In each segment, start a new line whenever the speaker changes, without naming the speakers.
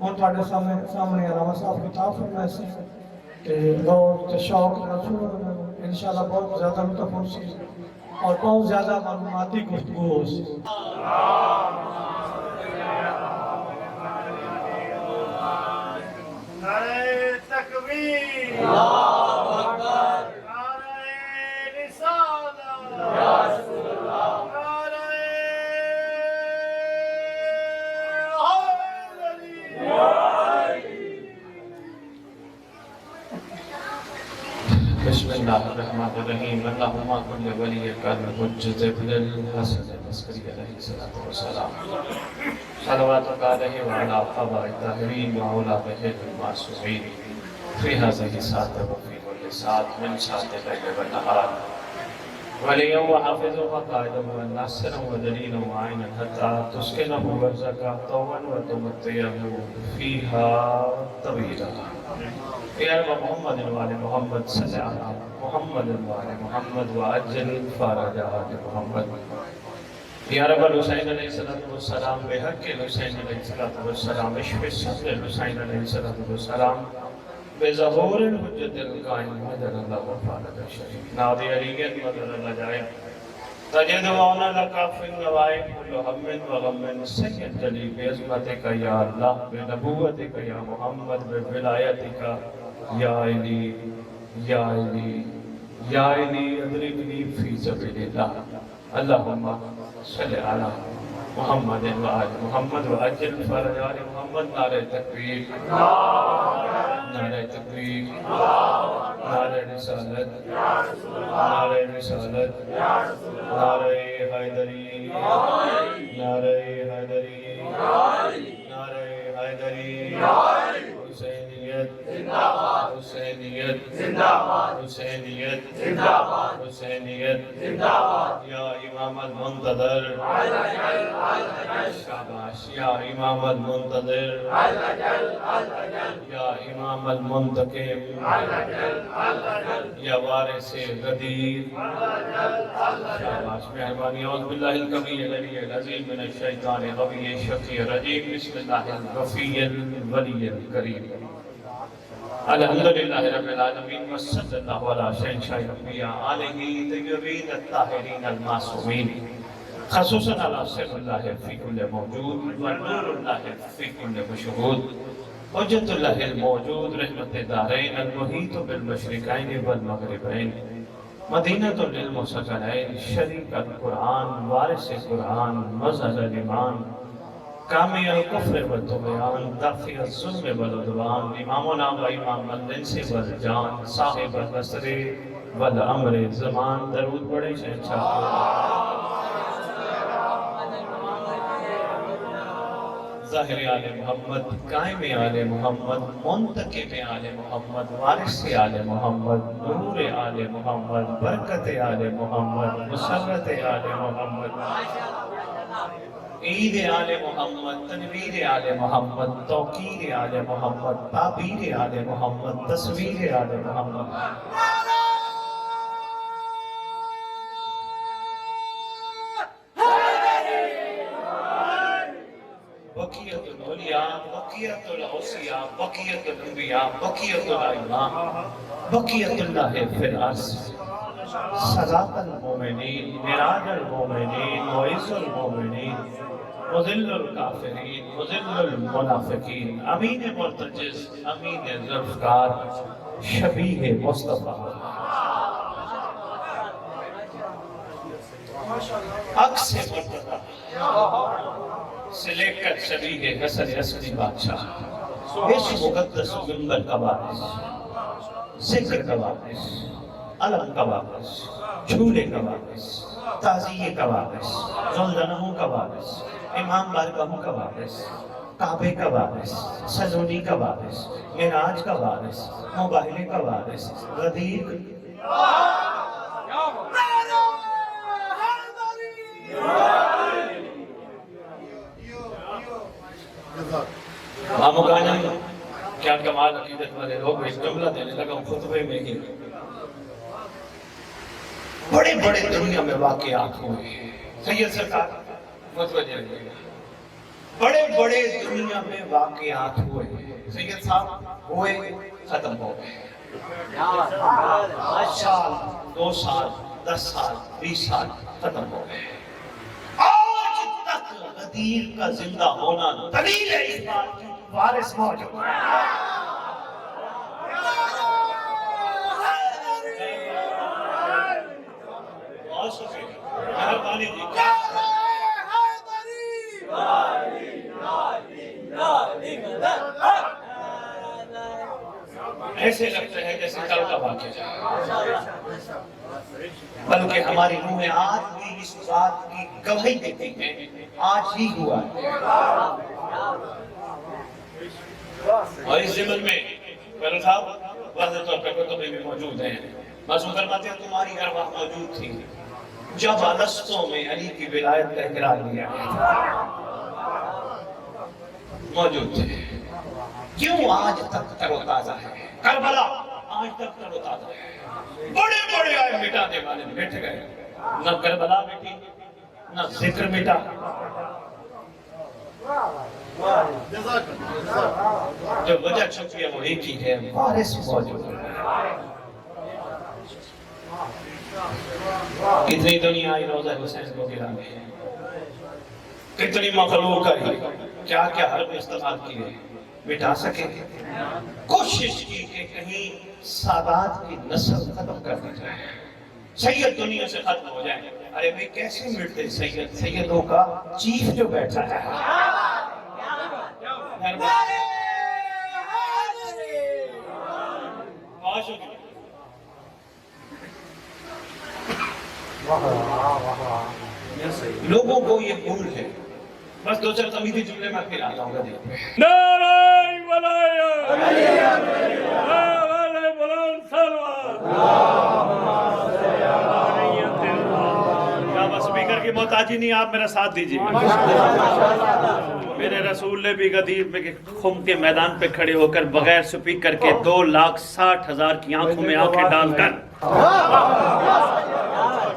ہوں تھوڑے سامنے علامہ صاحب کتاب فرمائے سے غور شوق سنو انشاءاللہ بہت زیادہ متفق سی اور بہت زیادہ معلوماتی گفتگو ہو سی.
نعرہ تکبیر، اللہ اکبر، نعرہ رسالہ، یا رسول اللہ، نعرہ حیدری.
بسم اللہ الرحمن الرحیم. اللہم کن ولیک الحجۃ ابن الحسن العسکری علیہ الصلوۃ والسلام صلواتک علیہ وعلی آبائہ الطاہرین واولادہ المعصومین فی ہذہ الساعۃ وفی کل ساعۃ من ساعات اللیل والنہار ولیہ وحافظہ وقائدہ وناصرہ ودلیلہ وعینا حتی تسکنہ ورزقہ طوعا وتمتعہ فیہا طویلا. یا رب محمد وآل محمد صلی علی محمد وآل محمد وعجل فرج آل محمد. یا رب الحسین علیہ السلام بحق الحسین علیہ السلام اشف صدر الحسین علیہ السلام بظہور الحجت القائم مدر اللہ وفارد الشریف نادی علیت مدر اللہ جائے تجد وانا لکا فی النوائم کل ہم وغم سید جلی بعظمتک یا اللہ بنبوتک یا محمد بولایتک یا علی یا علی یا علی ادرکنی فی سبیل اللہ. اللہم صلی علی محمد وآل محمد وعجل فرج آل محمد. نعرہ تکبیر، نعرہ تکبیر، نعرہ رسالت، نعرہ رسالت، نعرہ حیدری، نعرہ حیدری، نعرہ حیدری. حسینیت زندہ باد، حسینیت زندہ باد، حسینیت زندہ باد، حسینیت زندہ باد. یا امام المنتظر شاباش، یا امام المنتظر، یا امام المنتقم، یا وارث غدیر. شاباش، مہربانی. اعوذ باللہ الکبیر العلی العظیم من الشیطان الغوی الشقی الرجیم. بسم اللہ الغفی الولی الکریم. الحمدللہ رب العالمین وصلی اللہ علی شہنشاہ الانبیاء آلہ طیبین الطاہرین المعصومین خصوصاً علی سر اللہ فی کل موجود ونور اللہ فی کل مشہود حجت اللہ الموجود رحمت دارین المحیط بالمشرقین والمغربین مدینۃ للمسکنین شریک القرآن وارث قرآن مظہر الایمان کامی الکفر والطغیان دافع الظلم والعدوان امامنا و امام الانس والجان صاحب النصر والامر زمان. درود پڑھیں شہنشاہ. ظاہر آل محمد، قائم آل محمد، منتقم آل محمد، وارث آل محمد، نور آل محمد، برکت آل محمد، مسرت آل محمد، عید آل محمد، تنویر آل محمد، توقیر آل محمد، تعبیر آل محمد، تصویر آل محمد. بقیت الاولیاء، بقیت الاوصیاء، بقیت الانبیاء، بقیت الائمہ، بقیت اللہ فی الارض. صلاة المومنین، معراج المومنین، معز المومنین، مذل الکافرین، مذل المنافقین، امین مرتجز، امین ذوالفقار، شبیہ مصطفیٰ. عکس مرتضی سے لے کر شبیہ حسن عصری بادشاہ، اس مقدس منبر کا وارث، ذکر کا وارث، علم کا وارث، جھولے کا وارث، تعزیے کا وارث، ذوالجناح کا وارث، امام بارگاہوں کا وارث، کعبے کا وارث، سلونی کا وارث، معراج کا وارث، مباہلے کا وارث، غدیر ماموگانا. کیا کمال عقیدت والے لوگ. اس جملہ دینے لگا ہوں خطبے میں ہی. بڑے بڑے دنیا میں واقعات ہوئے. سید سرکار متوجہ رہیے گا. بڑے بڑے دنیا میں واقعات ہوئے سید صاحب ہوئے ختم ہو گئے. سال 2 سال 10 سال 20 سال ختم ہو گئے. آج تک غدیر کا زندہ ہونا دلیل ہے اس بات کی وارث موجود ہے. مہربانی ایسے لگتا ہے جیسے کل کا واقعہ، بلکہ ہماری روحیں آج بھی اس بات کی گواہی دیتی ہیں آج ہی ہوا ہے. اور اس ضمن میں پہلے صاحب واضح طور پہ کتب میں موجود ہیں. معصوم فرماتے ہیں تمہاری ارواح موجود تھی جب الستوں میں علی کی ولایت کا اقرار لیا گیا، موجود تھے. کیوں آج تک تر و تازہ ہے؟ کربلا آج تک تر و تازہ ہے. بڑے بڑے آئے مٹانے والے مٹ گئے، نہ کربلا مٹی نہ ذکر مٹا. جو وجہ چھپی ہے وہ ایک ہی ہے، وارث موجود ہے. کتنی دنیا آئی روضہ حسین کو گرانے، کتنی مخلوق آئی، کیا کیا حرف استعمال کیے، مٹا سکے. کوشش کی کہ کہیں سادات کی نسل ختم کر دی جائے، سید دنیا سے ختم ہو جائے. ارے بھئی کیسے مٹتے سید؟ سیدوں کا چیف جو بیٹھا ہے. لوگوں کو یہ بھول ہے. بس 2-4 تمیزی جملے میں پھر آتا ہوں گا.
نعرہ ولایت، نعرہ بلند سلوات. کیا اسپیکر کی محتاجی نہیں، آپ میرا ساتھ دیجیے. میرے رسول نے بھی غدیر میں خم کے میدان پہ کھڑے ہو کر بغیر سپیکر کے 2,60,000 کی آنکھوں میں آنکھیں ڈال کر،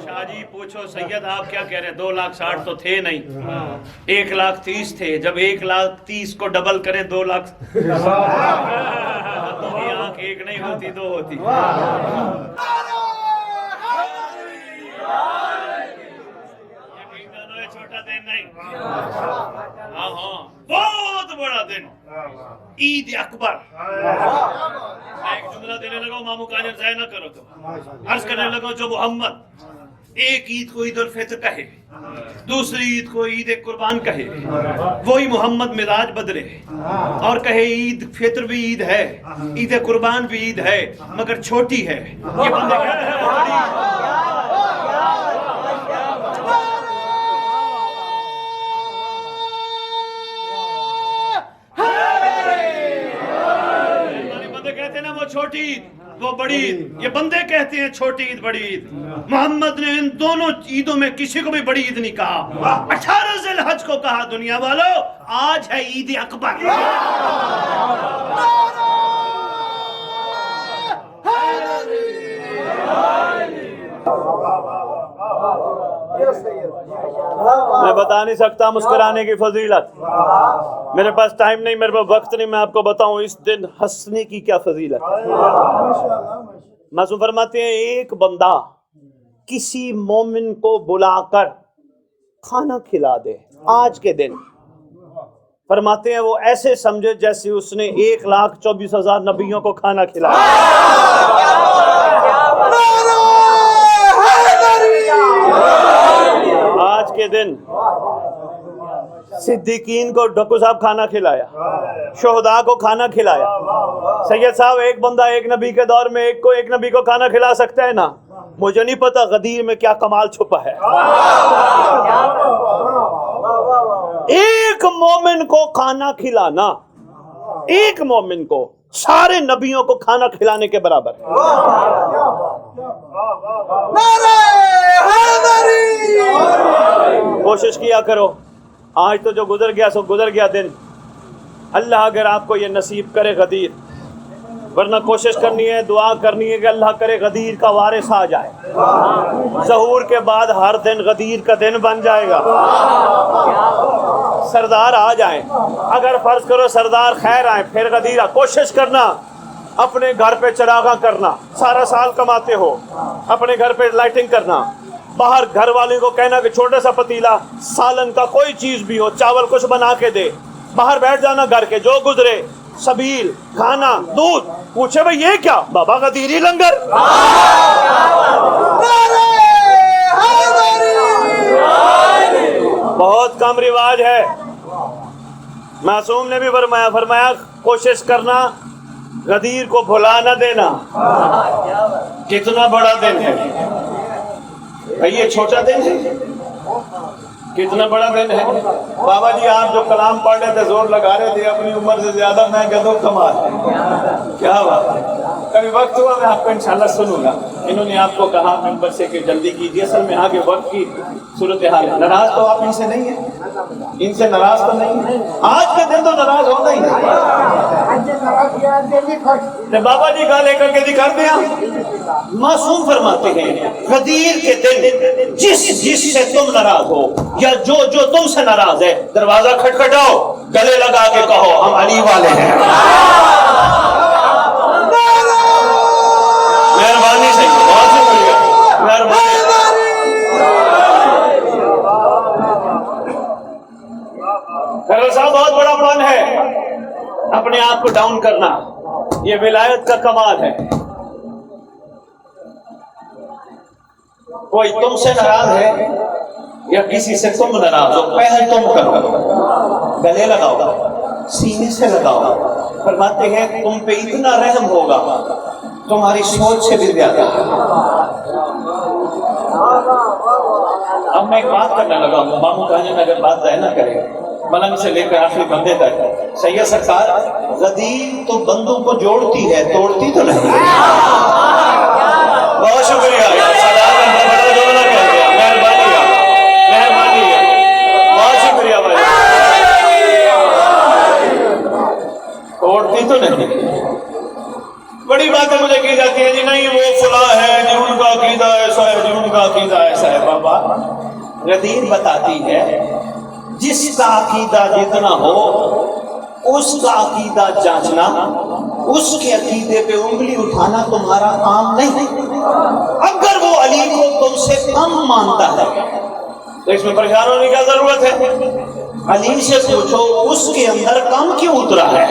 شاہ جی پوچھو سید آپ کیا کہہ رہے ہیں؟ 2,60,000 تو تھے نہیں، 1,30,000 تھے. جب 1,30,000 کو ڈبل کریں 2,00,000 تو یہ آنکھ ایک نہیں ہوتی، 2 ہوتی. چھوٹا دن نہیں، ہاں بہت بڑا دن، عید اکبر. میں ایک جملہ دینے لگا ہوں، مامو کانجر ضائع نہ کرو. تو عرض کرنے لگا جو محمد ایک عید کو عید الفطر کہے، دوسری عید کو عید قربان کہے، وہی محمد مزاج بدلے اور کہے عید فطر بھی عید ہے، عید قربان بھی عید ہے، مگر چھوٹی ہے. یہ بندے کہتے ہیں بڑی. کہتے ہیں نا وہ چھوٹی عید وہ بڑی عید، یہ بندے کہتے ہیں چھوٹی عید بڑی عید. محمد نے ان دونوں عیدوں میں کسی کو بھی بڑی عید نہیں کہا. 18 ذی الحج کو کہا دنیا والو آج ہے عید اکبر. میں بتا نہیں سکتا مسکرانے کی فضیلت، میرے پاس ٹائم نہیں، میرے پاس وقت نہیں. میں آپ کو بتاؤں اس دن ہنسنے کی کیا فضیلت ہے. معصوم فرماتے ہیں ایک بندہ کسی مومن کو بلا کر کھانا کھلا دے آج کے دن، فرماتے ہیں وہ ایسے سمجھے جیسے اس نے 1,24,000 نبیوں کو کھانا کھلایا. آج کے دن صدیقین کو ڈکو صاحب کھانا کھلایا، شہداء کو کھانا کھلایا. سید صاحب ایک بندہ ایک نبی کے دور میں ایک نبی کو کھانا کھلا سکتا ہے نا؟ مجھے نہیں پتا غدیر میں کیا کمال چھپا ہے. ایک مومن کو کھانا کھلانا، ایک مومن کو سارے نبیوں کو کھانا کھلانے کے برابر. کوشش کیا کرو، آج تو جو گزر گیا سو گزر گیا دن. اللہ اگر آپ کو یہ نصیب کرے غدیر، ورنہ کوشش کرنی ہے، دعا کرنی ہے کہ اللہ کرے غدیر کا وارث آ جائے. ظہور کے بعد ہر دن غدیر کا دن بن جائے گا. سردار آ جائیں. اگر فرض کرو سردار خیر آئیں پھر غدیرہ کوشش کرنا اپنے گھر پہ چراغاں کرنا. سارا سال کماتے ہو, اپنے گھر پہ لائٹنگ کرنا. باہر گھر والے کو کہنا کہ چھوٹا سا پتیلا سالن کا کوئی چیز بھی ہو, چاول کچھ بنا کے دے. باہر بیٹھ جانا گھر کے, جو گزرے سبیل کھانا دودھ پوچھے بھائی یہ کیا, بابا غدیری لنگر. بہت کم رواج ہے. معصوم نے بھی فرمایا کوشش کرنا غدیر کو بھلا نہ دینا. کتنا بڑا دن ہے بھائی, یہ چھوٹا دن ہے, کتنا بڑا دن ہے. بابا جی آپ جو کلام پڑھ رہے تھے زور لگا رہے تھے اپنی عمر سے زیادہ, میں کہتا ہوں کمال ہے. کیا بات ہے. کبھی وقت ہوا میں آپ کو انشاءاللہ سنوں گا. انہوں نے آپ کو کہا ممبر سے کہ جلدی کیجیے, اصل میں آگے وقت کی صورتحال ہے. ناراض تو آپ ان سے نہیں ہیں, ان سے ناراض تو نہیں ہیں. آج کے دن تو ناراض ہونا ہی نہیں. بابا جی کا لے کر کے دکھا دیا. معصوم فرماتے ہیں غدیر کے دن جس سے تم ناراض ہو یا جو تم سے ناراض ہے, دروازہ کھٹکھٹاؤ, گلے لگا کے کہو ہم علی والے ہیں. مہربانی سے, بہت شکریہ, مہربانی. خیر صاحب بہت بڑا فن ہے اپنے آپ کو ڈاؤن کرنا, یہ ولایت کا کمال ہے. کوئی تم سے ناراض ہے یا کسی سے تم ناراض ہو, پہلے تم کرو, گلے لگاؤ, سینے سے لگاؤ. فرماتے ہیں تم پہ اتنا رحم ہوگا تمہاری سوچ سے بھی زیادہ. اب میں ایک بات کرنے لگا ہوں, ماموں کہنے میں اگر بات ضائع نہ کرے, ملنگ سے لے کر آخری بندے تک. سید سرکار غدیر تو بندوں کو جوڑتی ہے, توڑتی تو نہیں. بہت شکریہ, توڑتی تو نہیں. بڑی باتیں مجھے کی جاتی ہے جی نہیں وہ فلاں ہے جی ان کا عقیدہ ایسا ہے, جی ان کا عقیدہ ایسا ہے. بابا غدیر بتاتی ہے جس کا عقیدہ جتنا ہو اس کا عقیدہ جانچنا, اس کے عقیدے پہ انگلی اٹھانا تمہارا کام نہیں. اگر وہ علی کو تم سے کم مانتا ہے تو اس میں پریشان ہونے کی ضرورت ہے. علی سے پوچھو اس کے اندر کم کیوں اترا ہے.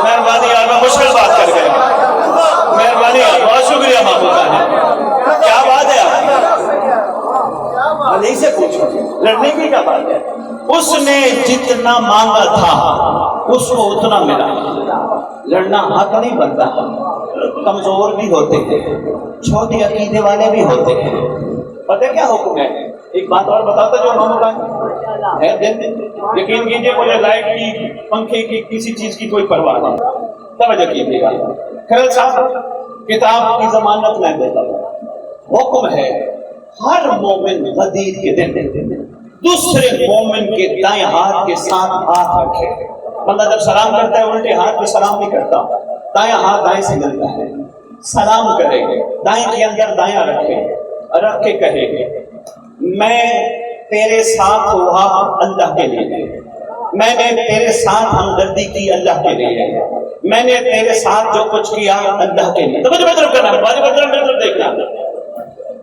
مہربانی یار, میں مشکل بات کر گئے, مہربانی یار, بہت شکریہ محبوب. کیا بات ہے آپ, علی سے پوچھو, لڑنے کی کیا بات ہے. اس نے جتنا مانگا تھا اس کو اتنا ملا. لڑنا حق نہیں بنتا, کمزور بھی ہوتے ہیں, چھوٹے عقیدے والے بھی ہوتے ہیں. پتہ کیا حکم ہے, ایک بات اور بتاتا جو ماموں کا ہے, یقین کیجیے مجھے لائٹ کی, پنکھے کی, کسی چیز کی کوئی پرواہ نہیں. توجہ کیجیے گا. خیر صاحب کتاب کی ضمانت میں دیتا ہوں. حکم ہے ہر مومن غدیر کے دن دوسرے مومن کے دائیں ہاتھ کے ساتھ ہاتھ رکھے. بندہ جب سلام کرتا ہے الٹے ہاتھ پہ سلام نہیں کرتا, دائیں ہاتھ دائیں سے ملتا ہے. سلام کرے دائیں کے اندر دائیں رکھ کے کہے میں تیرے ساتھ ہوا اللہ کے لیے, میں نے تیرے ساتھ ہمدردی کی اللہ کے لیے, میں نے تیرے ساتھ جو کچھ کیا اللہ کے لیے. توجہ طرف کرنا, واجب طرف دیکھنا.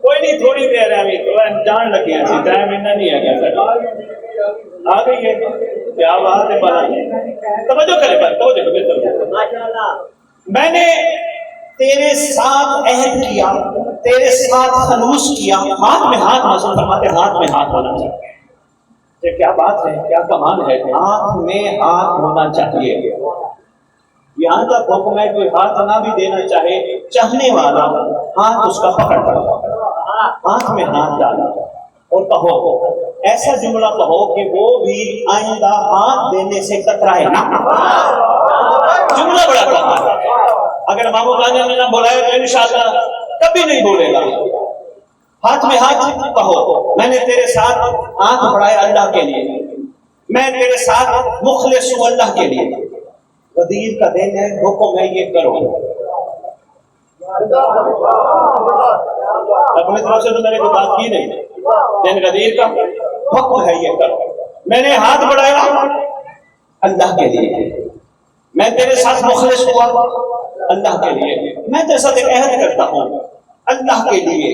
کوئی نہیں, تھوڑی دیر ہے, ابھی جان لگی ہے, ٹائم اتنا نہیں ہے, آ گئی ہے. کیا بات ہے, بنا توجہ کرے بات, توجہ. میں نے تیرے ساتھ عہد کیا, تیرے ساتھ خلوص کیا. ہاتھ میں ہاتھ, معصوم فرماتے ہاتھ میں ہاتھ ہونا چاہیے. یہ کیا بات ہے, کیا کمال ہے, ہاتھ میں ہاتھ ہونا چاہیے. یہاں تک حکم ہے کوئی ہاتھ نہ بھی دینا چاہے, چاہنے والا ہاتھ اس کا پکڑ پڑا, ہاتھ میں ہاتھ ڈالا اور کہو, ایسا جملہ کہو کہ وہ بھی آئندہ ہاتھ دینے سے کترائے نہ. جملہ بڑا کمال ہے. اگر مامو جانے نے نہ بلایا تو انشاءاللہ کبھی نہیں بولے گا. ہاتھ میں ہاتھ کہو, میں نے تیرے ساتھ ہاتھ بڑھایا اللہ کے لیے, میں تیرے ساتھ مخلص ہوں اللہ کے لیے. غدیر کا دن ہے, حکم ہے یہ کرو. اپنی طرف سے تو میں نے کوئی بات کی نہیں، لیکن غدیر کا حکم ہے یہ کر. میں نے ہاتھ بڑھایا اللہ کے لیے، میں تیرے ساتھ مخلص ہوا اللہ کے لیے، میں تیرے ساتھ ایک عہد کرتا ہوں اللہ کے لیے،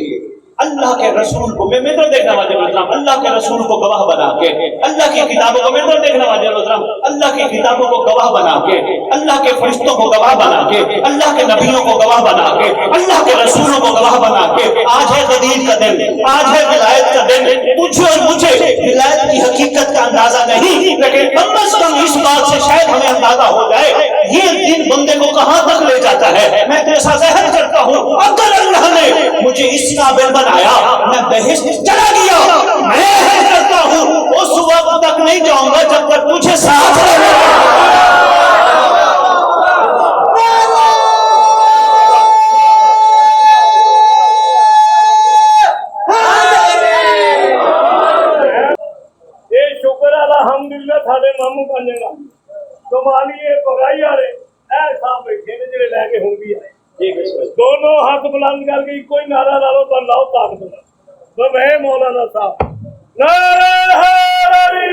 اللہ کے رسول کو میں تو دیکھنا واجب الکرام، اللہ کے رسول کو گواہ بنا کے، اللہ کی کتابوں کو میں تو دیکھنا واجب الکرام، اللہ کی کتابوں کو گواہ بنا کے، اللہ کے فرشتوں کو گواہ بنا کے، اللہ کے نبیوں کو گواہ بنا کے، اللہ کے رسولوں کو گواہ بنا کے. آج ہے غدیر کا دن، آج ہے ولایت کا دن. تجھے اور مجھے ولایت کی حقیقت کا اندازہ نہیں، لیکن کم از کم اس بات سے شاید ہمیں اندازہ ہو جائے یہ دن بندے کو کہاں تک لے جاتا ہے. میں تیرے ساتھ عہد کرتا ہوں اگر اللہ نے مجھے اس قابل بنایا میں بہشت چلا گیا، میں عہد کرتا ہوں اس وقت تک نہیں جاؤں گا جب تک تجھے ساتھ رہے.
الحمدللہ ساڈے ماموں کانے دا کمالیے پگائی والے اے صاحب بیٹھے نے جڑے لے کے ہوں بھی آئے، دونوں ہاتھ بلند کر کے کوئی نعرہ لا لو تو لاؤ طاقت دا وہ مولانا صاحب نعرہ حیدری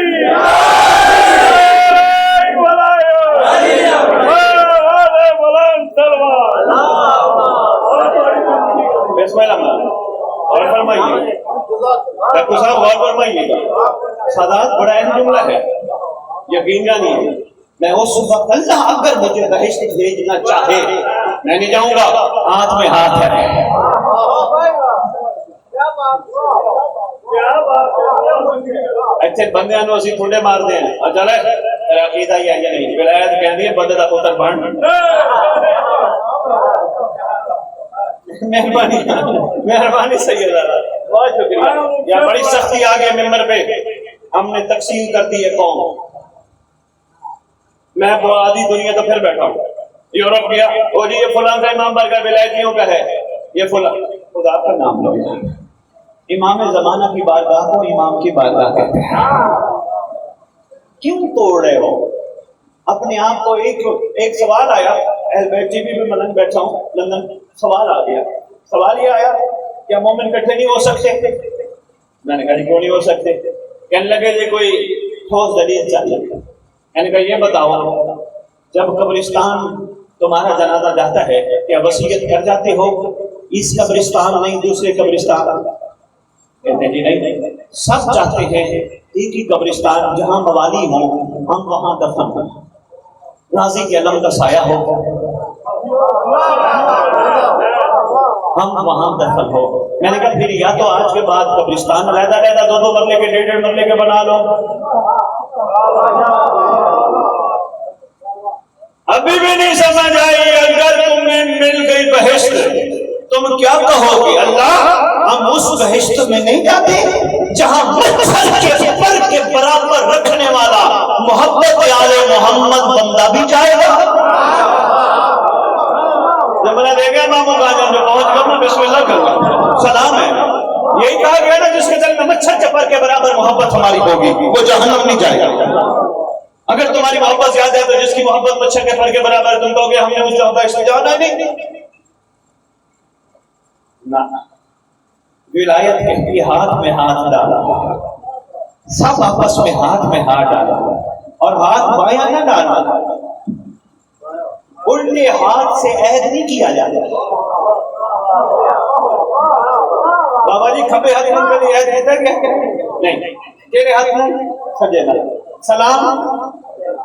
بسم اللہ اور فرمائیے ڈاکٹر صاحب غور فرمائیے گا. سادات بڑا اہم جملہ ہے، یقین جانیے میں اس وقت اللہ اگر مجھے بہشت بھیجنا چاہے میں نہیں جاؤں گا، ہاتھ میں ہاتھ ہے. ایتھے بندیاں نو اسی تھوڑے مار دیں اور چلے عقیدہ ہی ہے یا نہیں، ولایت کہندی ہے بندے دا پتر بن. مہربانی سیدہ بہت شکریہ. یا بڑی سختی آ گئی ممبر پہ، ہم نے تقسیم کر دی ہے قوم. میں آدھی دنیا تو پھر بیٹھا ہوں یورپ گیا، وہ جی یہ فلاں کا امام برگاہ ولایتیوں کا ہے، یہ فلاں خدا کا نام لو. امام زمانہ کی بارگاہ کو امام کی بارگاہ کہتے ہیں. کیوں توڑ رہے ہو اپنے آپ کو؟ ایک سوال آیا، ٹی وی پہ ملنگ بیٹھا ہوں لندن، سوال آ گیا. سوال یہ آیا کیا مومن کٹھے نہیں ہو سکتے؟ میں نے کہا کیوں نہیں ہو سکتے؟ کہنے لگے جی کوئی ٹھوس دلیل چاہیے. میں نے کہا یہ بتاؤ جب قبرستان تمہارا جنازہ جاتا ہے کیا وصیت کر جاتے ہو اس قبرستان نہیں دوسرے قبرستان؟ کہتے ہیں جی نہیں، سب چاہتے ہیں ایک ہی قبرستان جہاں موالی ہوں ہم وہاں دفن ہوں، غازی کے علم کا سایہ ہو ہم وہاں دفن ہو. میں نے کہا پھر یا تو آج کے بعد قبرستان علیحدہ دو مرلے کے 1.5 مرلے کے بنا لو. ابھی بھی نہیں سمجھ آئی. اگر تمہیں مل گئی بہشت تم کیا کہو گے؟ اللہ ہم اس بہشت میں نہیں جاتے جہاں مچھر کے پر کے برابر رکھنے والا محبت آل محمد بندہ بھی جائے گا. جب میں نے دیکھا ماموں کا جو پہنچ کر میں بسم اللہ کروں سلام ہے، یہی کہا گیا نا جس کے دل میں مچھر کے پر کے برابر محبت ہماری ہوگی وہ جہنم نہیں جائے گا. اگر تمہاری محبت زیادہ ہے تو جس کی محبت مچھر کے پر کے برابر ہے تم کہو گے ہم نے مجھے ہوتا اس میں جانا نہیں. ولایت کہتی ہے ہاتھ میں ہاتھ ڈالا، سب آپس میں ہاتھ ڈالا اور ہاتھ بایاں نہ ڈالا، الٹے ہاتھ سے عہد نہیں کیا جاتا. بابا جی کھبے ہاتھ میں کبھی عہد دیتا کیا؟ نہیں، تیرے ہاتھ میں سجے نہ سلام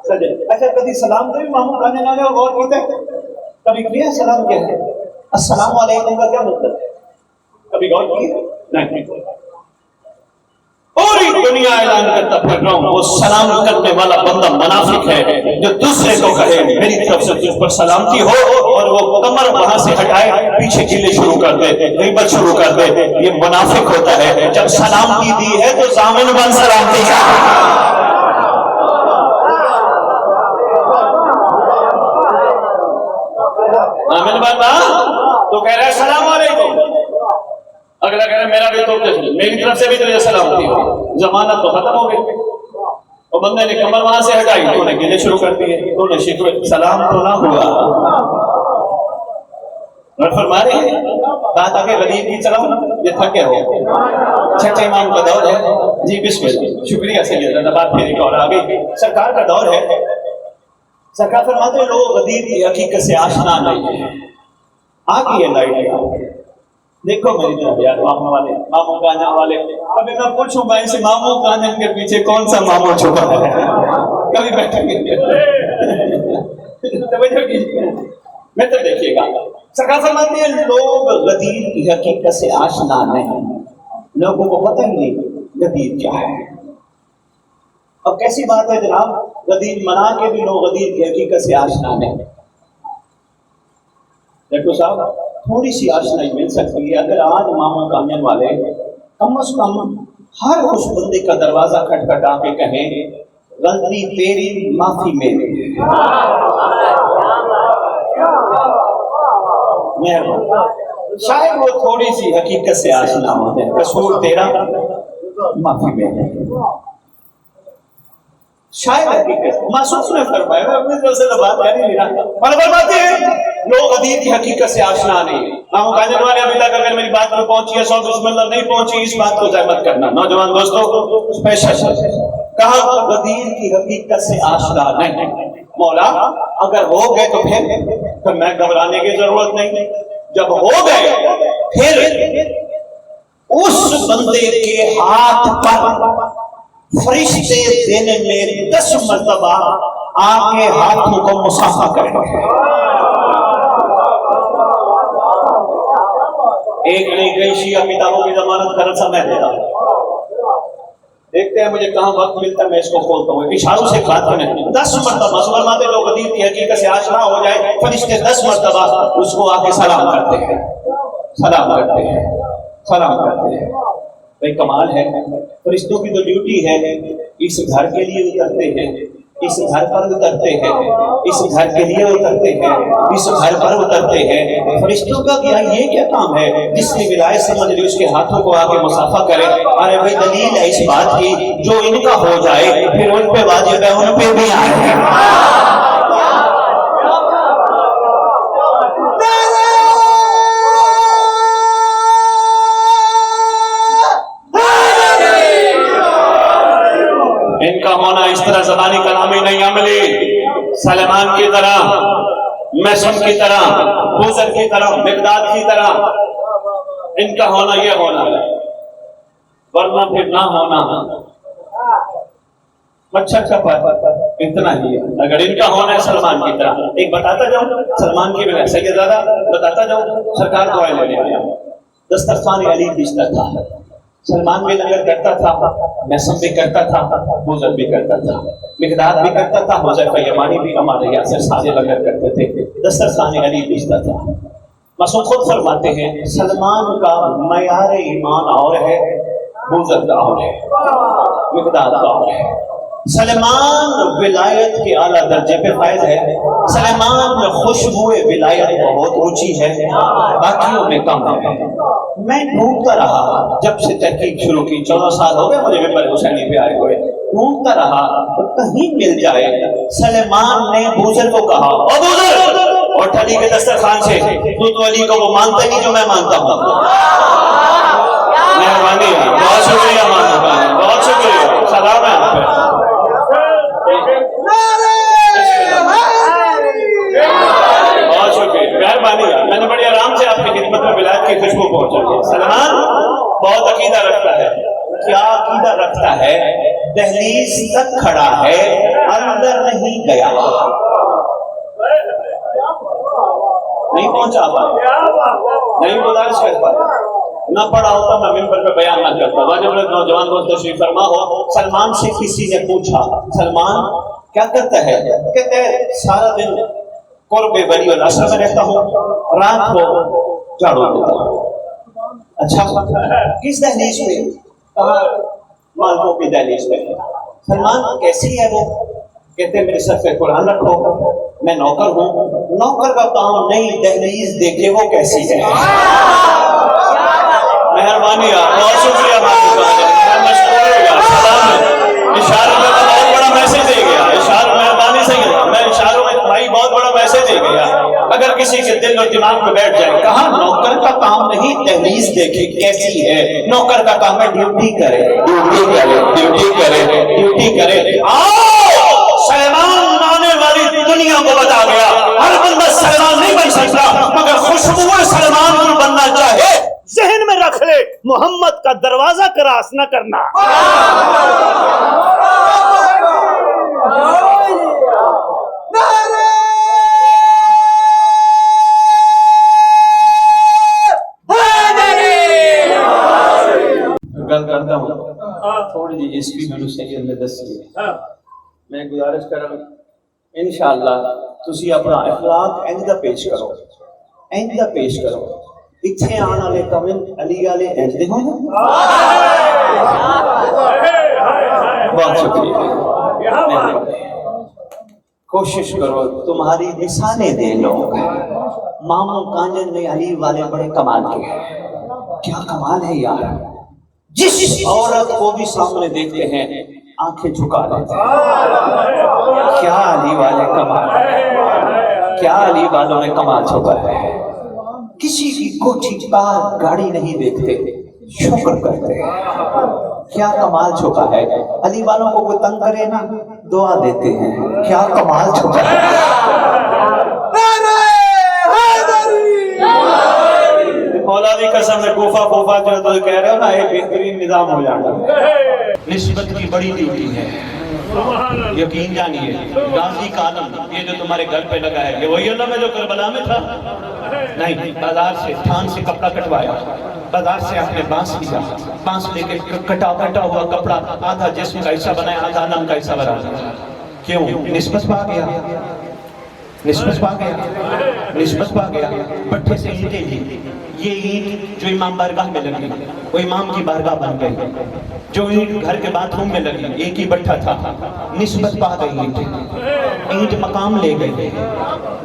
سجے. اچھا کبھی سلام تو بھی ماموں کھانے نہ لے غور کیتے کبھی کیا سلام کیا ہے؟ السلام علیکم کا کیا مطلب ہے؟ کبھی غور کیا؟ نہیں. پوری دنیا اعلان کرتا پھر رہا ہوں وہ سلام کرنے والا بندہ منافق ہے جو دوسرے کو کہے میری طرف سے تجھ پر سلامتی ہو اور وہ کمر وہاں سے ہٹائے پیچھے گلے شروع کر دے غیبت شروع کر دے. یہ منافق ہوتا ہے. جب سلامتی دی ہے تو ضامن بن سلامتی کا. ضامن بن تو کہہ رہا ہے السلام علیکم، اگلا کہہ رہا میرا بھی تو میری طرف سے بھی تجھے سلامتی ہو. ضمانت تو ختم ہو گئی. اور بندے نے کمر وہاں سے ہٹائی تو نے گلے شروع کر دیے، تو نے شکر سلام تو نہ ہوا.
اور فرما رہے ہیں بات آگے غدیر کی چلاؤ، یہ تھکے ہو چھٹے امام کا دور ہے جی بسم اللہ شکریہ سید بات پھر ایک اور آگے سرکار کا دور ہے سرکار فرماتے ہیں لوگ غدیر کی حقیقت سے آشنا نہیں ہے آگے یہ لائٹ دیکھو میری طرف یار ماموں والے ماموں کانجن والے ابھی میں پوچھوں بھائی سے ماموں کانجن کے پیچھے کون سا ماموں چھپا ہے کبھی بیٹھیں گے توجہ کیجیے میں تو دیکھیے گا سرکار فرماتے ہیں لوگ غدیر کی حقیقت سے آشنا نہیں لوگوں کو پتہ نہیں غدیر کیا ہے اب کیسی بات ہے جناب غدیر منا کے بھی لوگ غدیر کی حقیقت سے آشنا نہیں دیکھو صاحب تھوڑی سی آشنائی مل سکتی ہے اگر آج ماموں کامن والے کم از کم ہر اس بندے کا دروازہ کھٹکھٹا کے کہیں غلطی تیری معافی میری شاید وہ تھوڑی سی حقیقت سے آشنا ہو جائے قصور تیرا معافی میری شاید حقیقت محسوس نے فرمایا میں اپنی طرف سے تو بات کر نہیں رہا اور فرماتے ہیں لوگ غدیر کی حقیقت سے آشنا نہیں ماموں کانجن والے ابھی تک اگر میری بات میں پہنچی ہے سو بسم اللہ نہیں پہنچی اس بات کو زحمت کرنا نوجوان دوستوں اسپیشل کہا غدیر کی حقیقت سے آشنا نہیں مولا اگر ہو گئے تو پھر میں گھبرانے کی ضرورت نہیں جب ہو گئے پھر اس بندے کے ہاتھ پر فرشتے دن میں 10 مرتبہ آپ کے ہاتھوں کو مصافحہ کریں ایک نہیں کئی شیعہ کتابوں کی ضمانت کرنا سا میں دیتا ہوں دیکھتے ہیں مجھے کہاں وقت ملتا ہے میں اس کو کھولتا ہوں اشاروں سے بات کریں 10 مرتبہ فرماتے لوگ غدیر کی حقیقت سے آشنا ہو جائے فرشتے 10 مرتبہ اس کو آ کے سلام کرتے ہیں سلام کرتے ہیں سلام کرتے ہیں بھائی کمال ہے فرشتوں کی تو ڈیوٹی ہے اس گھر کے لیے اترتے ہیں اس گھر پر اترتے ہیں اس گھر کے لیے اترتے ہیں اس گھر پر اترتے ہیں فرشتوں کا کیا یہ کیا کام ہے جس نے ولایت سمجھ لی اس کے ہاتھوں کو آ کے مصافحہ کرے ارے بھائی دلیل ہے اس بات کی جو ان کا ہو جائے پھر ان پہ واجب ہے ان پہ بھی آئے ہیں ان کا ہونا اس طرح زبانی کلامی نہیں عملی سلیمان کی طرح میسن کی طرح بوزر کی طرح مقداد کی طرح ان کا ہونا یہ ہونا ہے ورنہ پھر نہ ہونا مچھر کا اتنا ہی ہے اگر ان کا ہونا ہے سلمان کی طرح ایک بتاتا جاؤں سلمان کی وجہ سے زیادہ بتاتا جاؤں سرکار دعائیں لینے آیا دسترخوان علی بیچتا تھا سلمان بھی لنگر کرتا تھا میسم بھی کرتا تھا بوزر بھی کرتا تھا مقداد بھی کرتا تھا حذیفہ یمانی بھی ہمارے یاسر سارے لنگر کرتے تھے دسترخوان علی بیچتا تھا مسعود خود فرماتے ہیں سلمان کا معیار ایمان اور ہے بوزر کا اور ہے مقداد کا اور ہے سلیمان ولایت کے اعلیٰ درجے پہ فائز ہے سلیمان میں خوشبو ولایت بہت اونچی ہے باقیوں میں کم ہے میں ڈھونڈتا رہا جب سے تحقیق شروع کی 14 سال ہو گئے مجھے ممبر حسینی پہ آئے ہوئے ڈھونڈتا رہا کہیں مل جائے سلیمان نے بوزر کو کہا او بوزر اور ٹھلی کے دسترخوان سے تو علی کو وہ مانتا نہیں جو میں مانتا ہوں مہربانی بہت شکریہ بہت شکریہ سلام ہے آپ پہ بہت شکریہ مہربانی میں نے بڑی آرام سے آپ کی خدمت میں ولایت کی خوشبو پہنچا سلمان بہت عقیدہ رکھتا ہے کیا عقیدہ رکھتا ہے دہلیز تک کھڑا ہے اندر نہیں گیا نہیں پہنچا پایا نہیں گزارش کر پایا نہ پڑھا ہوتا میں ممبر پہ بیان نہ کرتا واجب نوجوان کو تشریف فرما ہو سلمان سے کسی نے پوچھا سلمان کیا کرتا ہے کہتے ہیں سارا دن قرب ولی العصر میں رہتا ہوں رات کو جھاڑو دیتا ہوں اچھا کس دہلیز میں کہا مالکوں کی دہلیز میں سلمان کیسی ہے وہ کہتے ہیں میرے سر پہ قرآن رکھو میں نوکر ہوں نوکر کا کام نہیں دہلیز دیکھے وہ کیسی ہے مہربانی بہت شکریہ اشاروں میں بہت بڑا میسج دے گیا اشاروں مہربانی سے میں اشاروں میں بھائی بہت بڑا میسج دے گیا اگر کسی کے دل اور دماغ میں بیٹھ جائے کہاں نوکر کا کام نہیں تحریر دیکھے کیسی ہے، نوکر کا کام ہے ڈیوٹی کرے ڈیوٹی کرے ڈیوٹی کرے ڈیوٹی کرے۔ سلیمان آنے والی دنیا کو بتا گیا ہر بندہ سلیمان نہیں بن سکتا، مگر خوشبو سلیمان کو بننا چاہے
ذہن میں رکھ لے، محمد کا دروازہ کراس نہ کرنا۔
گل کرتا ہوں تھوڑی جی اس بھی میں صحیح میں دسی ہے، میں گزارش کروں انشاءاللہ تسی اپنا اخلاق انج دا پیش کرو، انج دا پیش کرو، اتھے آن والے کمنٹ علی والے انج دے ہوں۔ بہت شکریہ، کوشش کرو تمہاری مثالیں دے لوگ۔ ماموں کانجن میں علی والے بڑے کمال کے، کیا کمال ہے یار، جس عورت کو بھی سامنے دیکھتے ہیں آنکھیں جھکا لیتے ہیں۔ کیا علی والے کمال ہے، کیا علی والوں میں کمال چھپا ہے۔ کسی کی کوٹھی کار گاڑی نہیں دیکھتے، شکر کرتے ہیں۔ کیا کمال چھپا ہے، علی والوں کو کوئی تنگ کرے نا دعا دیتے ہیں، کیا کمال چھپا ہے۔ مولا دی قسم میں کوفہ کوفہ جو تو کہہ رہے ہو نا ایک بہترین نظام ہو جانا۔ نسبت کی بڑی ڈیوٹی ہے، یقین جانیے غازی کا عالم یہ جو تمہارے گھر پہ لگا ہے یہ وہی علم ہے جو کربلا میں تھا؟ نہیں، بازار سے تھان سے کپڑا کٹوایا، بازار سے آپ نے بانس لیا، بانس لے کے کٹا ہوا کپڑا آدھا جسم کا حصہ بنایا آدھا علم کا حصہ بنایا۔ کیوں؟ نسبت پا گیا، نسبت پا گیا، نسبت پا گیا۔ بٹھے سے اینٹیں لی، یہ اینٹ جو امام بارگاہ میں لگی وہ امام کی بارگاہ بن گئی، جو اینٹ گھر کے باتھ روم میں لگی ایک ہی بٹھا تھا، نسبت پا گئی اینٹ مقام لے گئی۔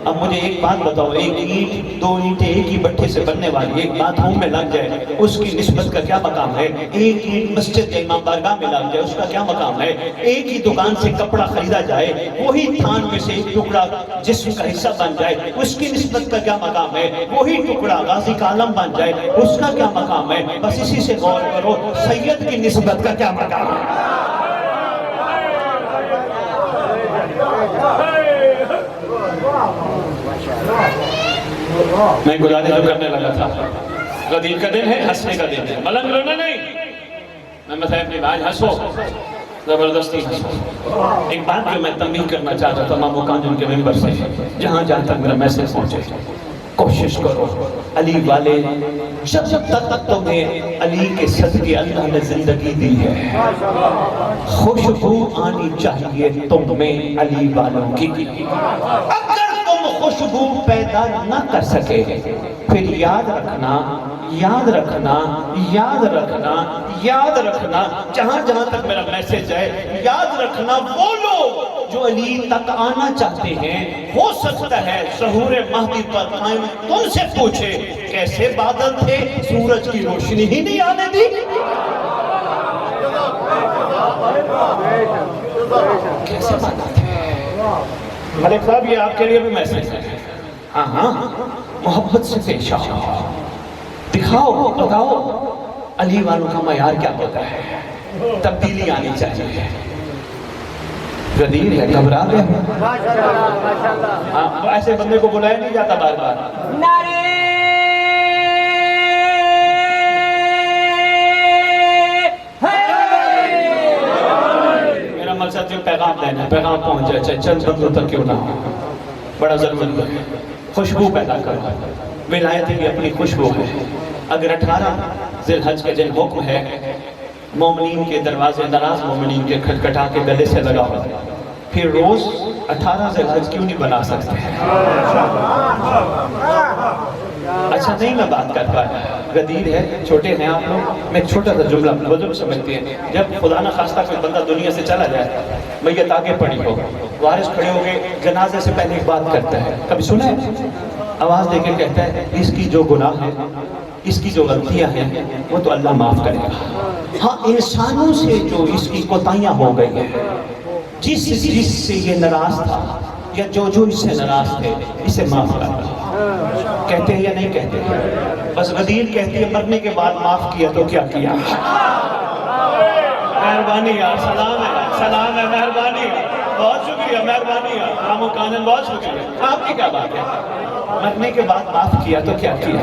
اب مجھے ایک بات بتاؤ، ایک اینٹ دو اینٹیں ایک ہی بٹھے سے بننے والی ایک باتھ روم میں لگ جائے اس کی نسبت کا کیا مقام ہے؟ ایک اینٹ مسجد امام بارگاہ میں لگ جائے اس کا کیا مقام ہے؟ ایک ہی دکان سے کپڑا خریدا جائے وہی تھان میں سے ایک ٹکڑا جسم کا حصہ بن جائے اس کی نسبت کا کیا مقام ہے؟ وہی ٹکڑا غازی کا علم بن جائے اس کا کیا مقام ہے؟ بس اسی سے غور کرو سید کی نسبت کا کیا مقام ہے۔ میں گزارش جو کرنے لگا تھا، غدیر کا دن ہے، ہنسنے کا دن ہے، ملنگ رونا نہیں۔ میں مثلا اپنے بھائی ہنسو، زبردستی ہنسو۔ ایک بات جو میں تنبیہ کرنا چاہتا تھا ماموں کانجن کے ممبر سے، جہاں جہاں تک میرا میسج پہنچے، کوشش کرو علی والے جب تک تمہیں علی کے صدقے اللہ نے زندگی دی ہے خوشبو آنی چاہیے تم میں علی والوں کی۔ اگر تم خوشبو پیدا نہ کر سکے پھر یاد رکھنا یاد رکھنا یاد رکھنا یاد رکھنا، جہاں جہاں تک میرا میسج ہے یاد رکھنا وہ لوگ جو علی تک آنا چاہتے ہیں ہو سکتا ہے ظہور مہدی پر قائم تم سے پوچھے کیسے بادل تھے سورج کی روشنی ہی نہیں آنے دی؟ کیسے بادل تھے؟ ملک صاحب یہ آپ کے لیے بھی میسج ہے، ہاں ہاں محبت سے پیش آؤ، دکھاؤ بتاؤ علی والوں کا معیار کیا ہوتا ہے، تبدیلی آنی چاہیے۔ غدیر ہے، گھبرا گئے، ایسے بندے کو بلایا نہیں جاتا بار بار۔ میرا مقصد جو پیغام دینا ہے پیغام پہنچ جائے چاہے چند بندوں تک کیوں نہ ہو، بڑا ضروری ہے۔ خوشبو پیدا کرو، ولایت کی اپنی خوشبو ہے۔ اگر 18 ذی الحج کے دن حکم ہے مومنین کے دروازے ناراض مومنین کے کھٹکھٹا کے گلے سے لگاؤ، پھر روز 18 ذی الحج کیوں نہیں بنا سکتے؟ اچھا نہیں میں بات کر پایا، غدیر ہے، چھوٹے ہیں آپ لوگ، میں چھوٹا سا جملہ بزرگ سمجھتے ہیں، جب خدا نہ خواستہ کوئی بندہ دنیا سے چلا جائے میت آگے پڑی ہو، وارث کھڑے ہو گئے جنازے سے پہلے ایک بات کرتا ہے، کبھی سنا ہے؟ آواز دے کے کہتا ہے اس کی جو گناہ ہے اس کی جو غلطیاں ہیں وہ تو اللہ معاف کرے گا، ہاں انسانوں سے جو اس کی کوتاہیاں ہو گئی ہیں، جس سے یہ ناراض تھا یا جو اس سے ناراض تھے اسے معاف کر دو. کہتے ہیں یا نہیں کہتے؟ بس غدیر کہتی ہے مرنے کے بعد معاف کیا تو کیا کیا. مہربانی یار، سلام ہے مہربانی، بہت شکریہ، مہربانی یار، مامو کانن بہت شکریہ. آپ کی کیا بات ہے؟ مرنے کے بعد معاف کیا تو کیا کیا.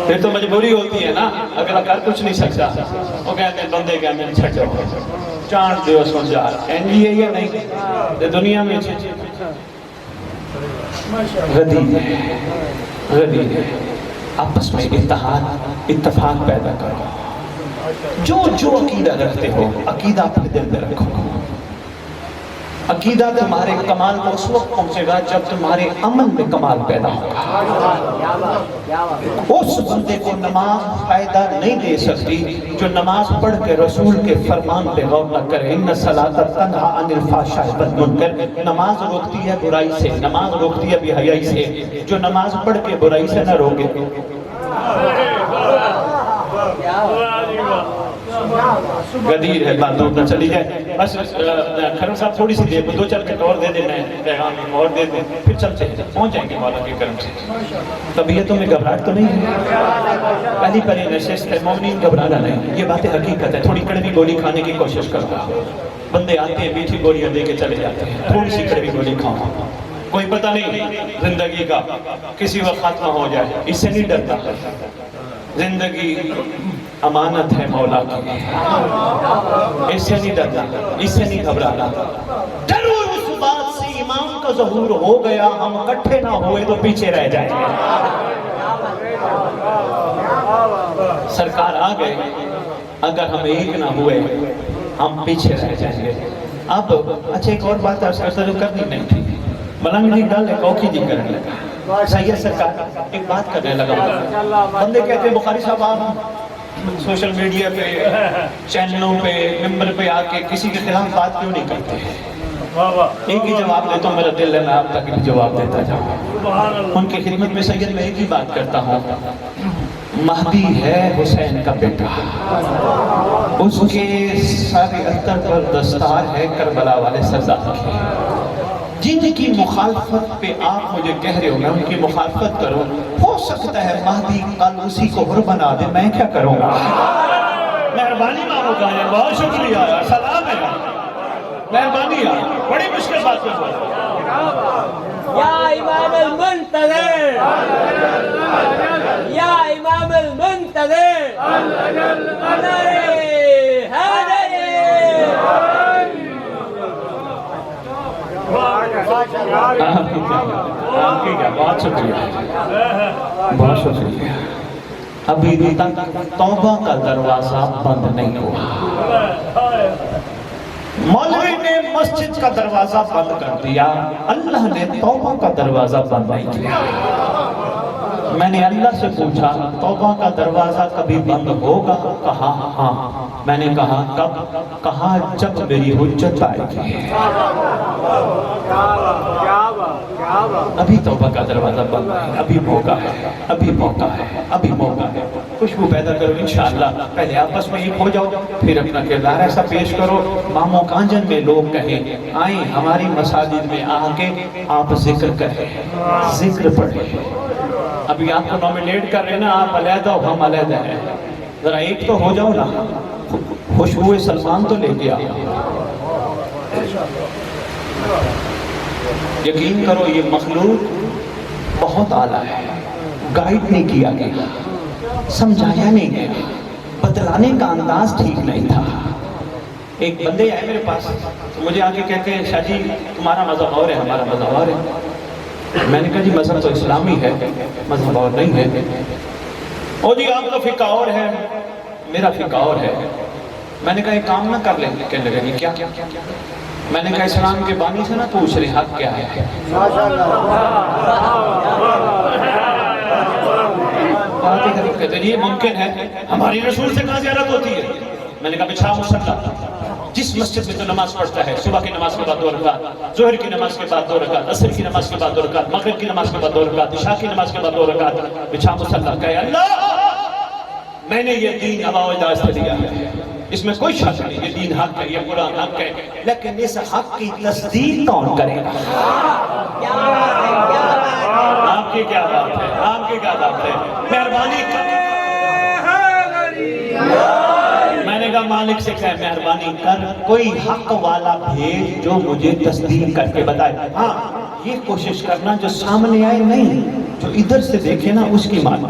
پھر تو مجبوری ہوتی ہے نا، اگر کر کچھ نہیں سکتا وہ کہتے ہیں بندے کہتے ہیں چھٹو چانٹ دیو سن جا. این جی ہے یا نہیں دنیا میں غدیر ہے. آپس میں اتفاق پیدا کرو. جو عقیدہ رکھتے ہو عقیدہ اپنے دل میں رکھو. عقیدہ تمہارے کمال کو اس وقت پہنچے گا جب تمہارے عمل میں کمال پیدا ہوگا. اس بندے کو نماز فائدہ نہیں دے سکتی جو نماز پڑھ کے رسول کے فرمان پہ غور نہ کرے. ان الصلاۃ تنہی عن الفحشاء والمنکر. نماز روکتی ہے برائی سے، نماز روکتی ہے بے حیائی سے. جو نماز پڑھ کے برائی سے نہ روکے غدیر ہے. بات دور نہ چلی جائے. بس کرم صاحب تھوڑی سی دیر میں 2-4 منٹ اور دے دینا ہے، پیغام اور دے دیں، پھر چلتے ہیں، پہنچ جائیں گے مولا کے کرم سے. طبیعتوں میں گھبراہٹ تو نہیں ہے؟ پہلی پہلی نشست ہے، مومنین گھبرانا نہیں. یہ باتیں حقیقت ہے. تھوڑی کڑوی گولی کھانے کی کوشش کرو. بندے آتے ہیں میٹھی گولیاں دے کے چلے جاتے ہیں. تھوڑی سی کڑوی گولی کھاؤ، کوئی پتہ نہیں زندگی کا کسی وقت خاتمہ ہو جائے. اس سے نہیں ڈرتا. زندگی امانت ہے مولا کی، اس سے نہیں ڈرنا، اس سے نہیں گھبرانا. ڈرو اس بات سے امام کا ظہور ہو گیا، ہم اکٹھے نہ ہوئے تو پیچھے رہ جائیں گے. سرکار آ گئے، اگر ہم ایک نہ ہوئے ہم پیچھے رہ جائیں گے. اب اچھا ایک اور بات جو کرنی نہیں تھی، ملنگ جی گل ہے کوکی جی کرنے لگا. سید سرکار ایک بات کرنے لگا. بندے کہتے ہیں بخاری صاحب آپ سوشل میڈیا پہ چینلوں پہ ممبر پہ آ کے کسی کے خلاف بات کیوں نہیں کرتے ہیں؟ ایک ہی جواب دیتا ہوں، میرا دل ہے میں آپ تک جواب دیتا جاؤں. ان کی خدمت میں سید میں ایک ہی بات کرتا ہوں. مہدی ہے حسین کا بیٹا، اس کے سارے اتر پر دستار ہے کربلا والے سردار کی. جن کی مخالفت پہ آپ مجھے کہہ رہے ہو میں ان کی مخالفت کروں، ہو سکتا ہے مہدی کل اسی کو حر بنا دے، میں کیا کروں گا. مہربانی مانو گانے، بہت شکریہ یار، سلام ہے، مہربانی یار، بڑی مشکل بات کر
یا امام المنتظر، یا امام المنتظر،
بہت شکریہ، بہت شکریہ. ابھی تک توبہ کا دروازہ بند نہیں ہوا. مولوی نے مسجد کا دروازہ بند کر دیا، اللہ نے توبہ کا دروازہ بند نہیں کیا. میں نے اللہ سے پوچھا توبہ کا دروازہ کبھی بند ہوگا؟ کہا ہاں. میں نے کہا کب؟ کہا جب میری حجت آئے گی. ابھی توبہ کا دروازہ بند ہے، ابھی موقع ہے، ابھی موقع ہے، ابھی موقع ہے. خوشبو پیدا کرو انشاءاللہ. پہلے آپس میں ایک ہو جاؤ، پھر اپنا کردار ایسا پیش کرو مامو کانجن میں لوگ کہیں آئیں ہماری مساجد میں آ کے آپ ذکر کریں، ذکر پڑھیں. ابھی آپ کو نومینیٹ کر رہے نا، آپ علیحدہ ہو ہم علیحدہ ہیں، ذرا ایک تو ہو جاؤ نا. خوشبو سلمان تو لے گیا. یقین کرو یہ مخلوق بہت اعلیٰ ہے، گائیڈ نہیں کیا گیا، سمجھایا نہیں گیا، بتلانے کا انداز ٹھیک نہیں تھا. ایک بندے آئے میرے پاس، مجھے آ کے کہتے ہیں شاہ جی تمہارا مذہب اور ہے ہمارا مذہب اور ہے. میں نے کہا جی مذہب تو اسلامی ہے، مذہب اور نہیں ہے. او جی آپ کا فقہ اور ہے، میرا فقہ اور ہے. میں نے کہا ایک کام نہ کر لیں، کہنے لگا یہ کیا؟ میں نے کہا اسلام کے بانی سے نہ پوچھ رہے حق کیا ہے. کہتے یہ ممکن ہے، ہماری رسول سے کہاں زیارت ہوتی ہے. میں نے کہا بچھا مسلح، جس مسجد میں تو نماز پڑھتا ہے صبح کی نماز کے بعد 2 رکعت، ظہر کی نماز کے بعد 2 رکعت، عصر کی نماز کے بعد 2 رکعت، مغرب کی نماز کے بعد 2 رکعت، عشاء کی نماز کے بعد 2 رکعت، بچھا مسلح. کہے اللہ میں نے یہ دین ابا و اجداد سے لیا ہے، اس میں کوئی شک نہیں، یہ دین حق ہے، یہ قرآن حق ہے، لیکن اس حق کی تصدیق کون کرے گا؟ آپ کی کیا بات ہے؟ آپ کی کیا بات ہے؟ مہربانی کر، میں نے کہا مالک سے کہے مہربانی کر کوئی حق والا بھیج جو مجھے تصدیق کر کے بتائے۔ ہاں یہ کوشش کرنا جو سامنے آئے نہیں، جو ادھر سے دیکھے نا اس کی ماننا۔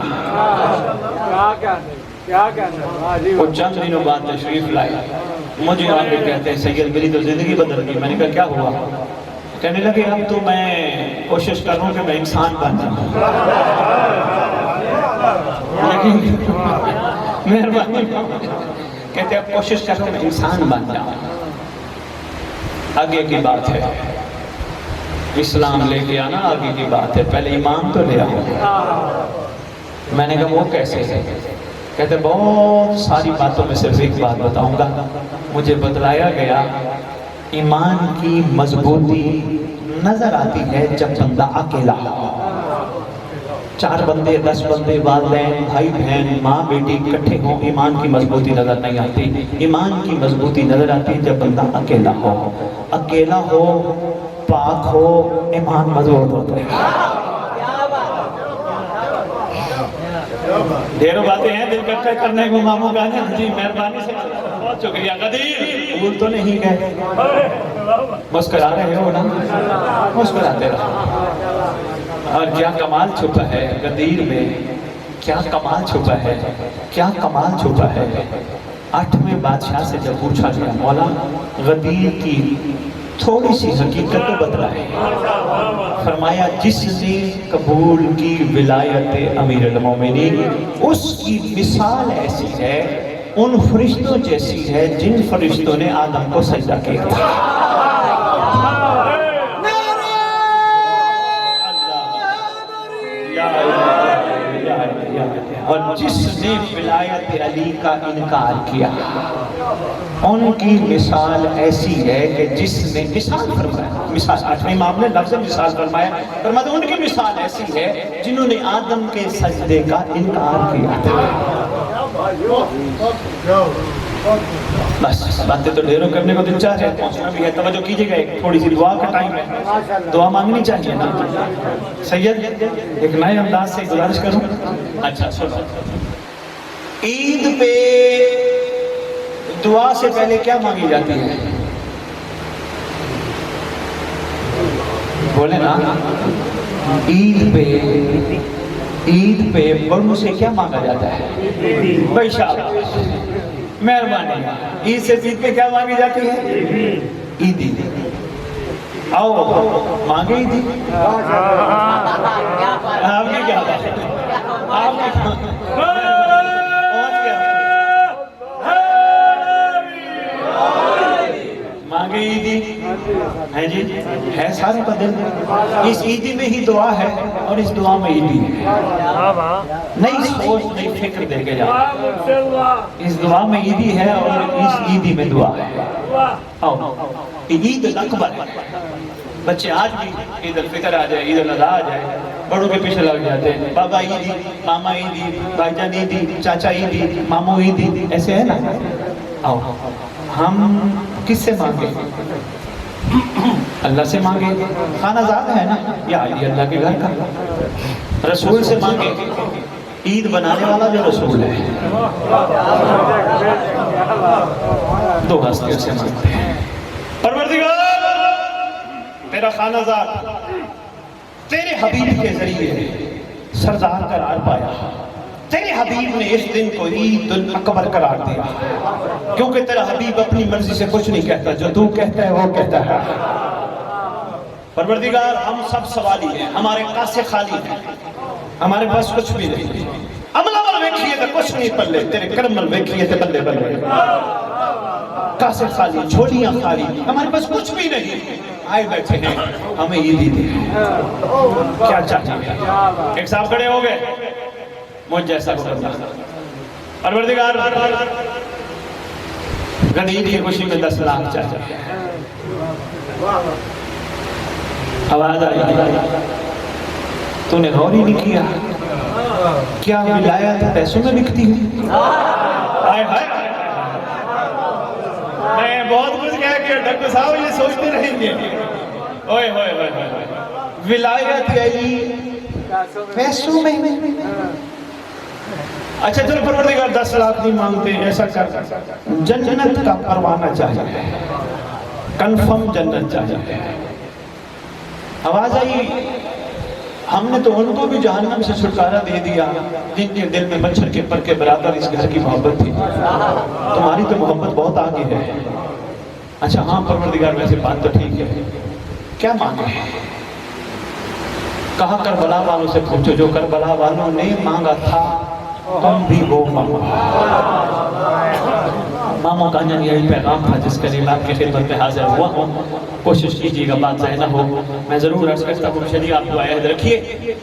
وہ چند دنوں بعد تشریف لائے، مجھے آ کے کہتے ہیں سید میری تو زندگی بدل گئی۔ میں نے کہا کیا ہوا؟ کہنے لگے اب تو میں کوشش کر رہا ہوں کہ میں انسان بن جاؤں، لیکن مہربانی کہتے ہیں اب کوشش کر رہا ہوں میں انسان بن جاؤں۔ آگے کی بات ہے، اسلام لے کے آنا آگے کی بات ہے، پہلے ایمان تو لے آؤ۔ میں نے کہا وہ کیسے ہے؟ کہتے بہت ساری باتوں میں صرف ایک بات بتاؤں گا۔ مجھے بتلایا گیا ایمان کی مضبوطی نظر آتی ہے جب بندہ اکیلا ہو۔ 4 بندے 10 بندے والدین بھائی بہن ماں بیٹی اکٹھے ہوں، ایمان کی مضبوطی نظر نہیں آتی۔ ایمان کی مضبوطی نظر آتی ہے جب بندہ اکیلا ہو، اکیلا ہو، پاک ہو، ایمان مضبوط ہوتا ہے۔ ڈھیروں باتیں ہیں دل اکٹھا کرنے کو ماموں گانے، جی مہربانی سے بہت شکریہ۔ غدیر بھول تو نہیں گئے؟ مسکرا رہے ہو نا؟ مسکراتے رہو۔ اور کیا کمال چھپا ہے غدیر میں، کیا کمال چھپا ہے، کیا کمال چھپا ہے۔ 8ویں بادشاہ سے جب پوچھا گیا مولا غدیر کی تھوڑی سی حقیقت تو بتلائے، فرمایا جس نے قبول کی ولایت امیر المومنین اس کی مثال ایسی ہے ان فرشتوں جیسی ہے جن فرشتوں نے آدم کو سجدہ کیا تھا۔ اور جس نے ولایت علی کا انکار کیا ان کی مثال ایسی ہے کہ جس نے مثال فرمایا، مثال 8ویں امام نے لفظ مثال فرمایا، فرمایا ان کی مثال ایسی ہے جنہوں نے آدم کے سجدے کا انکار کیا تھا۔ بس باتیں تو ڈھیروں کرنے کو دل چاہ رہے ہیں، پہنچنا بھی ہے، توجہ کیجئے گا، ایک تھوڑی سی دعا کا ٹائم ہے، دعا مانگنی چاہیے نا۔ سید ایک نئے انداز سے گزارش کروں۔ اچھا سنو، عید پہ دعا سے پہلے کیا مانگی جاتی ہے؟ بولے نا، عید پہ بڑوں سے کیا مانگا جاتا ہے؟ بھائی شاہ مہربانی، عید سے عید پہ کیا مانگی جاتی ہے؟ عیدی۔ آؤ مانگے عیدی۔ آپ نے کیا بات ہے؟ آپ نے پہنچ گیا مانگے عیدی ہے جی، ہے سارے کا دل، اس عیدی میں ہی دعا ہے اور اس دعا میں عیدی ہے، نئی سوچ نئی فکر دے کے جا، اس دعا میں عیدی ہے اور اس عیدی میں دعا ہے۔ آؤ عید الاکبر ہے، بچے آج بھی عید الفطر آ جائے، عید الاضحیٰ آ جائے، بڑوں کے پیچھے لگ جاتے ہیں، بابا عیدی، ماما عیدی، بھائی جان عیدی، چاچا عیدی، ماموں عیدی، ایسے ہے نا۔ آؤ ہم کس سے مانگے؟ اللہ سے مانگے، خانہ زاد ہے نا، یا علی اللہ کے گھر کا، رسول سے مانگے، عید بنانے والا جو رسول ہے، 2 ہستیوں سے مانگتے ہیں۔ پروردگار تیرا خانہ زاد تیرے حبیب کے ذریعے سردار قرار پایا، تیرے حبیب نے اس دن کو عید الاکبر قرار دیا، کیونکہ تیرا حبیب اپنی مرضی سے کچھ نہیں کہتا، جو تو کہتا ہے وہ کہتا ہے۔ پروردگار ہم سب سوالی ہیں، ہمارے کاسے خالی ہیں، ہمارے پاس کچھ بھی نہیں، عمل ویکھیے تو کچھ نہیں پلے، تیرے کرم ویکھیے تو بلے بلے، کاسے خالی، جھولیاں خالی، ہمارے پاس کچھ بھی نہیں، آئے بیٹھے ہیں، ہمیں عیدی دے، کیا چاہیے؟ ایک صاحب کھڑے ہو گئے، مجھ جیسا بندہ، پروردگار غدیر کی خوشی میں 10 لاکھ چاہیے۔ آواز آئی، تو نے غور ہی نہیں کیا، کیا ولایت پیسوں میں لکھتی ہے؟
میں بہت کچھ کہہ کے ڈاکٹر صاحب یہ سوچتے رہیں گے اوئے ہوئے ہوئے ہوئے ولایت علی پیسوں میں اچھا چلو پروردگار 10 لاکھ نہیں مانگتے ایسا کر جنت کا پروانہ چاہیے کنفرم جنت چاہیے آواز آئی ہم نے تو ان کو بھی جہنم سے چھٹکارا دے دیا جن کے دل میں مچھر کے پر کے برابر اس گھر کی محبت تھی تمہاری تو محبت بہت آگے ہے اچھا ہاں پروردگار ویسے بات تو ٹھیک ہے کیا مانگے کہا کربلا والوں سے پوچھو جو کربلا والوں نے مانگا تھا تم بھی وہ مانگو ماموں کا یہی پیغام تھا جس کے لیے آپ کی خدمت میں حاضر ہوا ہوں کوشش کیجیے گا بات ظاہر نہ ہو میں ضرور عرض کرتا ہوں شریف آپ دعا عہد رکھیے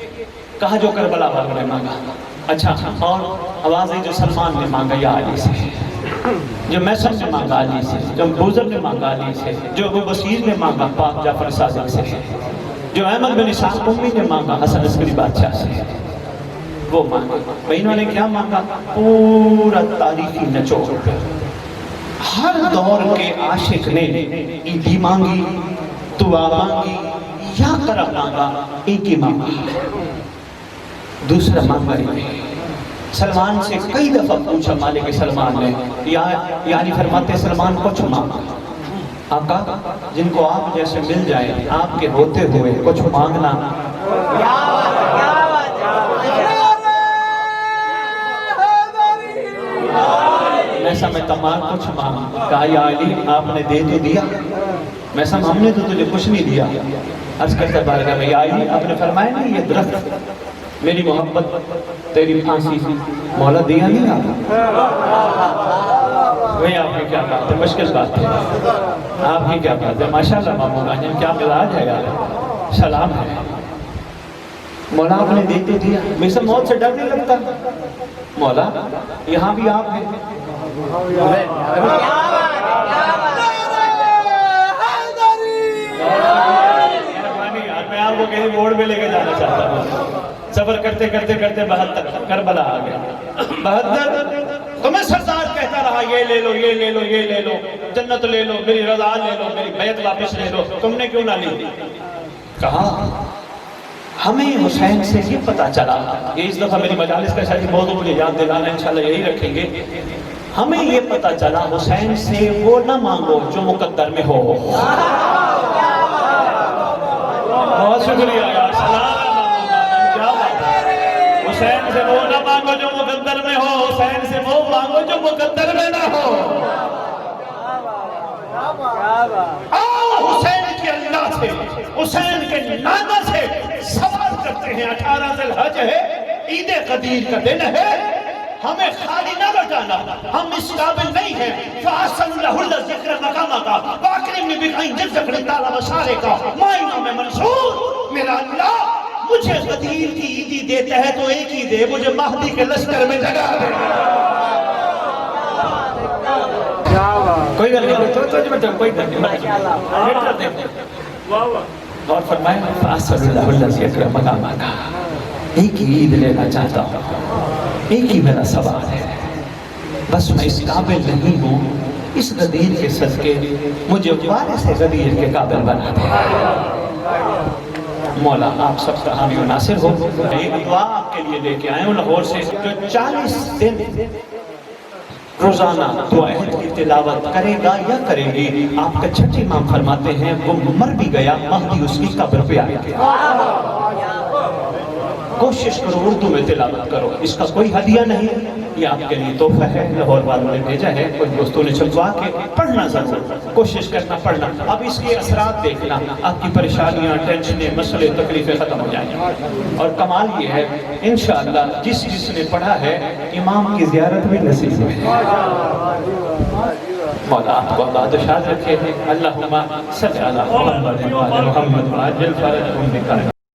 کہا جو کربلا والوں نے مانگا اچھا اور آواز آئی جو سلمان نے مانگا یا علی سے جو میسم نے مانگا علی سے جو بوزر نے مانگا علی سے جو ابو بصیر نے مانگا پاک جعفر صادق سے جو احمد بن اسحاق قمی نے مانگا حسن عسکری بادشاہ سے وہ مانگا انہوں نے کیا مانگا پورا تاریخی نچوڑ ہر دور کے عاشق نے عیدی مانگی دعا مانگی یا کرم مانگا ایک ہی مانگا دوسرا مانگا نہیں سلمان سے کئی دفعہ پوچھا مالک سلمان نے یعنی فرماتے سلمان کچھ مانگا آقا جن کو آپ جیسے مل جائے آپ کے ہوتے ہوئے کچھ مانگنا ایسا میں تمام کچھ مانگا کہا یا علی آپ نے دے تو دیا میں سب ہم نے تو تجھے کچھ نہیں دیا عرض کرتا بارگاہ میں یا علی آپ نے فرمایا نہیں یہ درخت میری محبت تیری پھانسی مولا دیا نہیں وہی آپ کی کیا بات ہے مشکل بات ہے آپ کی کیا بات ہے ماشاءاللہ ماموں گانجن کیا مزاج ہے یار سلام ہے مولا آپ نے دے تو دیا میں سب موت سے ڈر نہیں لگتا مولا یہاں بھی آپ ہیں میں آپ کو کہیں موڑ میں لے کے جانا چاہتا ہوں سفر کرتے کرتے کرتے 72 کربلا آ گیا 72 تمہیں سردار کہتا رہا یہ لے لو یہ لے لو یہ لے لو جنت لے لو میری رضا لے لو میری بیعت واپس لے لو تم نے کیوں نہ لی کہا ہمیں حسین سے یہ پتا چلا یہ اس دفعہ میری مجالس کا شاید موضوع مجھے یاد دلانا انشاءاللہ یہی رکھیں گے ہمیں یہ پتا چلا حسین سے وہ نہ مانگو جو مقدر میں ہو بہت شکریہ یار سلام کیا بات ہے حسین سے وہ نہ مانگو جو مقدر میں ہو حسین سے وہ مانگو جو مقدر میں نہ ہو حسین کے اللہ سے حسین کے نانا سے سوال کرتے ہیں 18 ذی الحج ہے عید قدیر کا دن ہے ہمیں خالی نہ لٹانا ہم اس قابل نہیں ہیں فَأَحْسَنُ لَهُ الذِّكْرَ مَقَامَكَ وَأَكْرِمْنِي بِغَيْرِ جِزْكَ تَعْلَمَ شَارِكَ مائنہ میں منصور میرا اللہ مجھے غدیر کی عیدی دیتا ہے تو ایک ہی دے مجھے مہدی کے لشکر میں جگہ دے کوئی گل نہیں کوئی گل نہیں اور فرمائے فَأَحْسَنُ لَهُ الذِّكْرَ مَقَامَكَ ایک ہی عید لینا چاہتا ہوں ایک ہی میرا سوال ہے بس میں اس قابل نہیں ہوں اس غدیر کے صدقے مجھے وارث غدیر کے قابل بنا دے مولا آپ سب کا حامی و ناصر ہو ایک دعا آپ کے لیے لے کے آئے ہوں لاہور سے جو 40 دن روزانہ دعا عہد کی تلاوت کرے گا یا کرے گی آپ کا چھٹی امام فرماتے ہیں وہ مر بھی گیا مہدی اس کی قبر پہ آئے گا کوشش کرو اردو میں تلاوت کرو اس کا کوئی ہدیہ نہیں یہ آپ کے لیے تحفہ ہے لاہور والوں نے بھیجا ہے کچھ دوستوں نے چھپوا کے پڑھنا ضرور کوشش کرنا پڑھنا اب اس کے اثرات دیکھنا آپ کی پریشانیاں ٹینشنیں مسئلے تکلیفیں ختم ہو جائیں اور کمال یہ ہے انشاءاللہ جس نے پڑھا ہے امام کی زیارت بھی نصیب ہے مولا آپ کو آباد و شاد رکھے اللہم صلی علی محمد وعلی محمد وعجل فرجہم بکرم